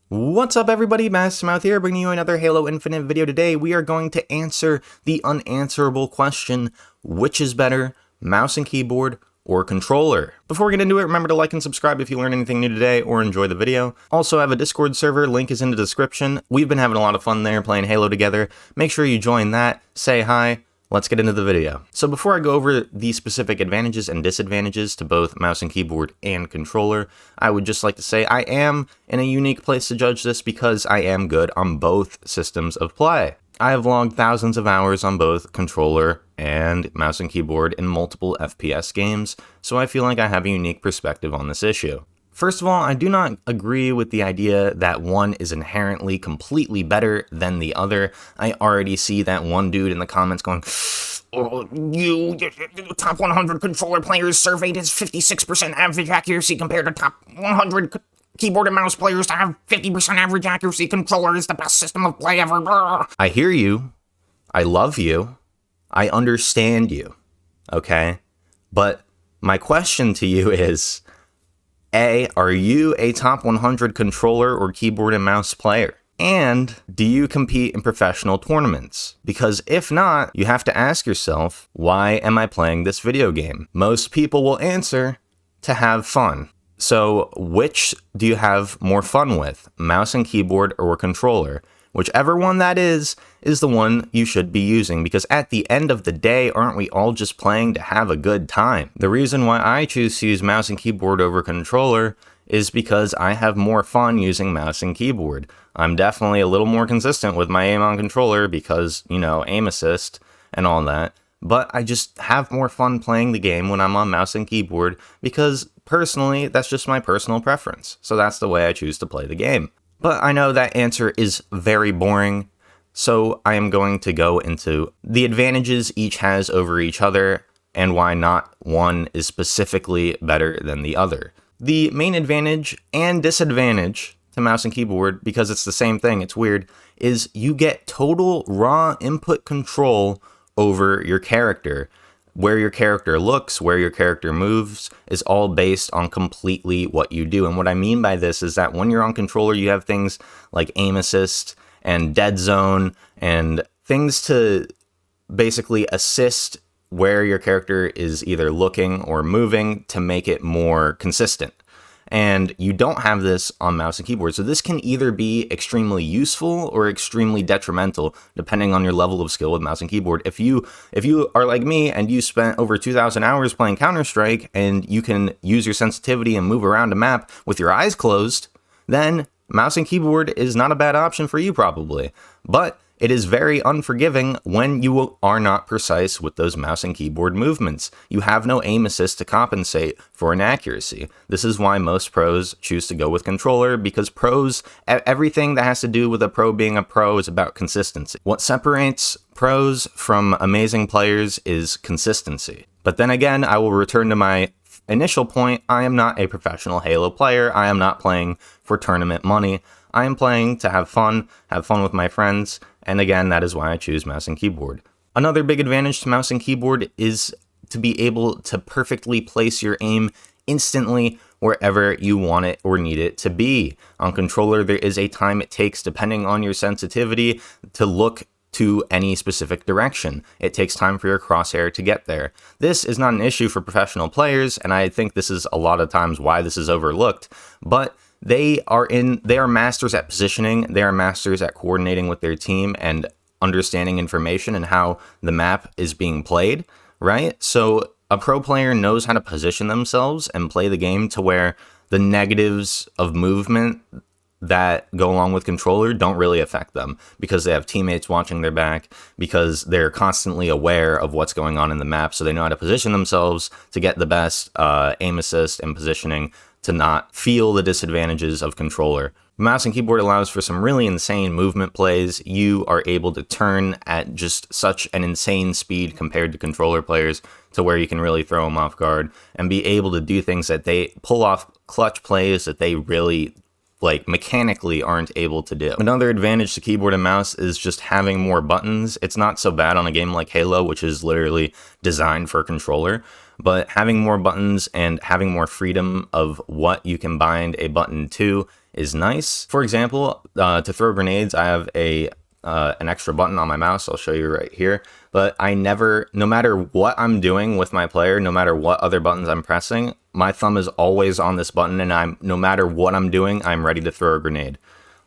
What's up everybody, Massmouth here, bringing you another Halo Infinite video. Today we are going to answer the unanswerable question, which is better, mouse and keyboard or controller? Before we get into it, remember to like and subscribe if you learned anything new today or enjoy the video. Also, I have a Discord server, link is in the description. We've been having a lot of fun there playing Halo together. Make sure you join that, say hi. Let's get into the video. So before I go over the specific advantages and disadvantages to both mouse and keyboard and controller, I would just like to say I am in a unique place to judge this because I am good on both systems of play. I have logged thousands of hours on both controller and mouse and keyboard in multiple FPS games, so I feel like I have a unique perspective on this issue. First of all, I do not agree with the idea that one is inherently completely better than the other. I already see that one dude in the comments going, "Oh, you top 100 controller players surveyed as 56% average accuracy compared to top 100 keyboard and mouse players to have 50% average accuracy. Controller is the best system of play ever." I hear you. I love you. I understand you. Okay? But my question to you is, A, are you a top 100 controller or keyboard and mouse player? And do you compete in professional tournaments? Because if not, you have to ask yourself, why am I playing this video game? Most people will answer, to have fun. So which do you have more fun with, mouse and keyboard or controller? Whichever one that is the one you should be using, because at the end of the day, aren't we all just playing to have a good time? The reason why I choose to use mouse and keyboard over controller is because I have more fun using mouse and keyboard. I'm definitely a little more consistent with my aim on controller because, you know, aim assist and all that, but I just have more fun playing the game when I'm on mouse and keyboard because personally, that's just my personal preference. So that's the way I choose to play the game. But I know that answer is very boring, so I am going to go into the advantages each has over each other and why not one is specifically better than the other. The main advantage and disadvantage to mouse and keyboard, because it's the same thing, it's weird, is you get total raw input control over your character. Where your character looks, where your character moves, is all based on completely what you do. And what I mean by this is that when you're on controller, you have things like aim assist and dead zone and things to basically assist where your character is either looking or moving to make it more consistent. And you don't have this on mouse and keyboard. So this can either be extremely useful or extremely detrimental, depending on your level of skill with mouse and keyboard. If you are like me and you spent over 2,000 hours playing Counter-Strike and you can use your sensitivity and move around a map with your eyes closed, then mouse and keyboard is not a bad option for you probably. But it is very unforgiving when you are not precise with those mouse and keyboard movements. You have no aim assist to compensate for inaccuracy. This is why most pros choose to go with controller, because pros, everything that has to do with a pro being a pro is about consistency. What separates pros from amazing players is consistency. But then again, I will return to my initial point. I am not a professional Halo player. I am not playing for tournament money. I am playing to have fun with my friends, and again, that is why I choose mouse and keyboard. Another big advantage to mouse and keyboard is to be able to perfectly place your aim instantly wherever you want it or need it to be. On controller, there is a time it takes, depending on your sensitivity, to look to any specific direction. It takes time for your crosshair to get there. This is not an issue for professional players, and I think this is a lot of times why this is overlooked, but they are masters at positioning, they are masters at coordinating with their team and understanding information and how the map is being played, right? So a pro player knows how to position themselves and play the game to where the negatives of movement that go along with controller don't really affect them because they have teammates watching their back, because they're constantly aware of what's going on in the map, so they know how to position themselves to get the best aim assist and positioning to not feel the disadvantages of controller. Mouse and keyboard allows for some really insane movement plays. You are able to turn at just such an insane speed compared to controller players to where you can really throw them off guard and be able to do things that they pull off clutch plays that they really mechanically aren't able to do. Another advantage to keyboard and mouse is just having more buttons. It's not so bad on a game like Halo, which is literally designed for a controller, but having more buttons and having more freedom of what you can bind a button to is nice. For example, to throw grenades, I have an extra button on my mouse. I'll show you right here. But I never, no matter what I'm doing with my player, no matter what other buttons I'm pressing, my thumb is always on this button, and no matter what I'm doing, I'm ready to throw a grenade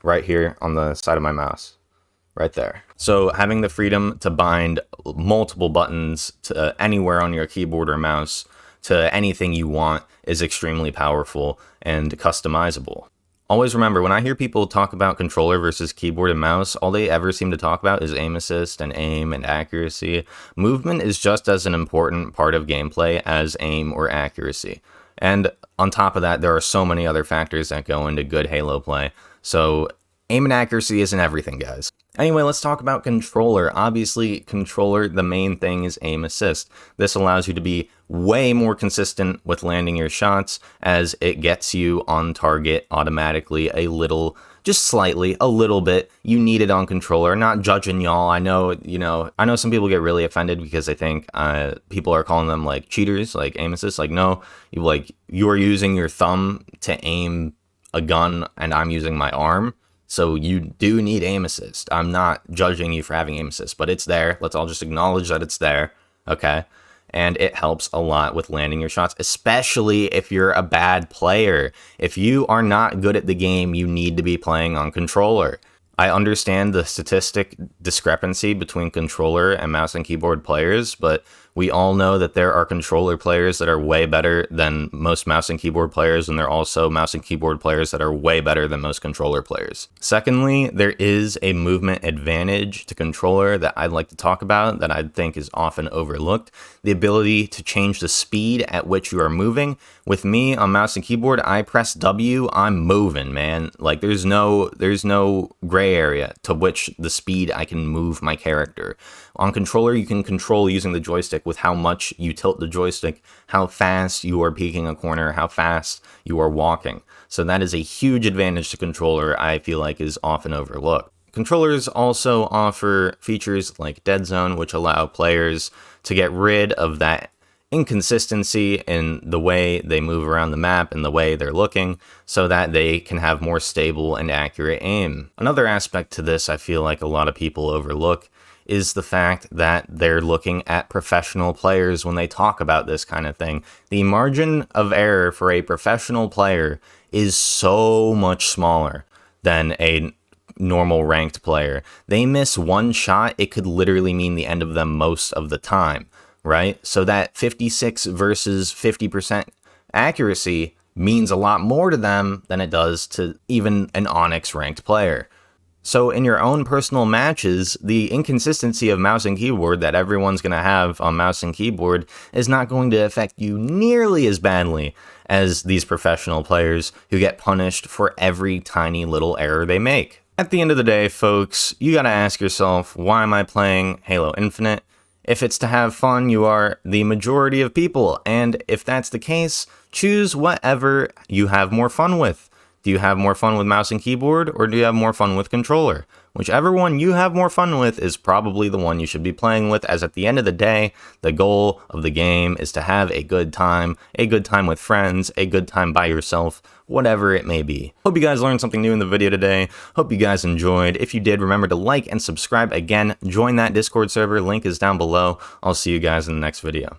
right here on the side of my mouse. Right there. So having the freedom to bind multiple buttons to anywhere on your keyboard or mouse to anything you want is extremely powerful and customizable. Always remember, when I hear people talk about controller versus keyboard and mouse, all they ever seem to talk about is aim assist and aim and accuracy. Movement is just as an important part of gameplay as aim or accuracy. And on top of that, there are so many other factors that go into good Halo play. So aim and accuracy isn't everything, guys. Anyway, let's talk about controller. Obviously, controller, the main thing is aim assist. This allows you to be way more consistent with landing your shots, as it gets you on target automatically a little, just slightly, a little bit. You need it on controller. Not judging y'all. I know, I know some people get really offended because they think people are calling them like cheaters, like aim assist. Like, no, you're using your thumb to aim a gun and I'm using my arm. So you do need aim assist. I'm not judging you for having aim assist, but it's there. Let's all just acknowledge that it's there, okay? And it helps a lot with landing your shots, especially if you're a bad player. If you are not good at the game, you need to be playing on controller. I understand the statistic discrepancy between controller and mouse and keyboard players, but we all know that there are controller players that are way better than most mouse and keyboard players, and there are also mouse and keyboard players that are way better than most controller players. Secondly, there is a movement advantage to controller that I'd like to talk about that I think is often overlooked. The ability to change the speed at which you are moving. With me on mouse and keyboard, I press W, I'm moving, man. Like there's no gray area to which the speed I can move my character. On controller, you can control using the joystick with how much you tilt the joystick, how fast you are peeking a corner, how fast you are walking. So that is a huge advantage to controller I feel like is often overlooked. Controllers also offer features like Dead Zone, which allow players to get rid of that inconsistency in the way they move around the map and the way they're looking, so that they can have more stable and accurate aim. Another aspect to this I feel like a lot of people overlook is the fact that they're looking at professional players when they talk about this kind of thing. The margin of error for a professional player is so much smaller than a normal ranked player. They miss one shot, it could literally mean the end of them most of the time, right? So that 56 versus 50% accuracy means a lot more to them than it does to even an Onyx ranked player. So in your own personal matches, the inconsistency of mouse and keyboard that everyone's going to have on mouse and keyboard is not going to affect you nearly as badly as these professional players who get punished for every tiny little error they make. At the end of the day, folks, you got to ask yourself, why am I playing Halo Infinite? If it's to have fun, you are the majority of people, and if that's the case, choose whatever you have more fun with. Do you have more fun with mouse and keyboard, or do you have more fun with controller? Whichever one you have more fun with is probably the one you should be playing with, as at the end of the day, the goal of the game is to have a good time with friends, a good time by yourself, whatever it may be. Hope you guys learned something new in the video today. Hope you guys enjoyed. If you did, remember to like and subscribe. Again, join that Discord server. Link is down below. I'll see you guys in the next video.